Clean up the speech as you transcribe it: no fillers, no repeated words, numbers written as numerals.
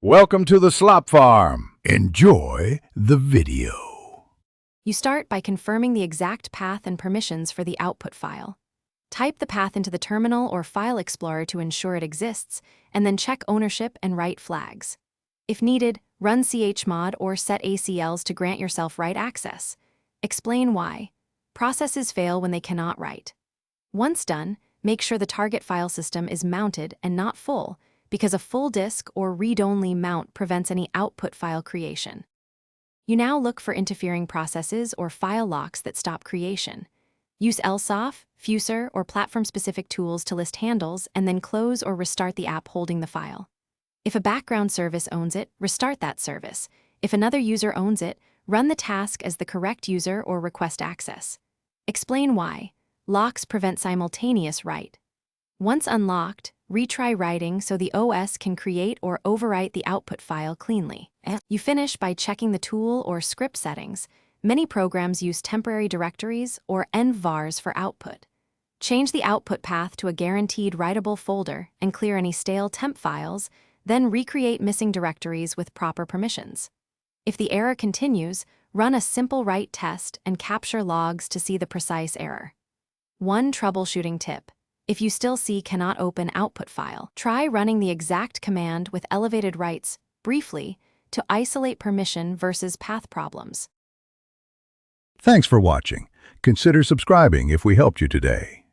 Welcome to the Slop Farm. Enjoy the video. You start by confirming the exact path and permissions for the output file. Type the path into the terminal or file explorer to ensure it exists, and then check ownership and write flags. If needed, run chmod or set ACLs to grant yourself write access. Explain why. Processes fail when they cannot write. Once done, make sure the target file system is mounted and not full, because a full disk or read-only mount prevents any output file creation. You now look for interfering processes or file locks that stop creation. Use LSOF, Fuser, or platform-specific tools to list handles and then close or restart the app holding the file. If a background service owns it, restart that service. If another user owns it, run the task as the correct user or request access. Explain why. Locks prevent simultaneous write. Once unlocked, retry writing so the OS can create or overwrite the output file cleanly. You finish by checking the tool or script settings. Many programs use temporary directories or envvars for output. Change the output path to a guaranteed writable folder and clear any stale temp files, then recreate missing directories with proper permissions. If the error continues, run a simple write test and capture logs to see the precise error. One troubleshooting tip. If you still see cannot open output file, try running the exact command with elevated writes, briefly, to isolate permission versus path problems. Thanks for watching. Consider subscribing if we helped you today.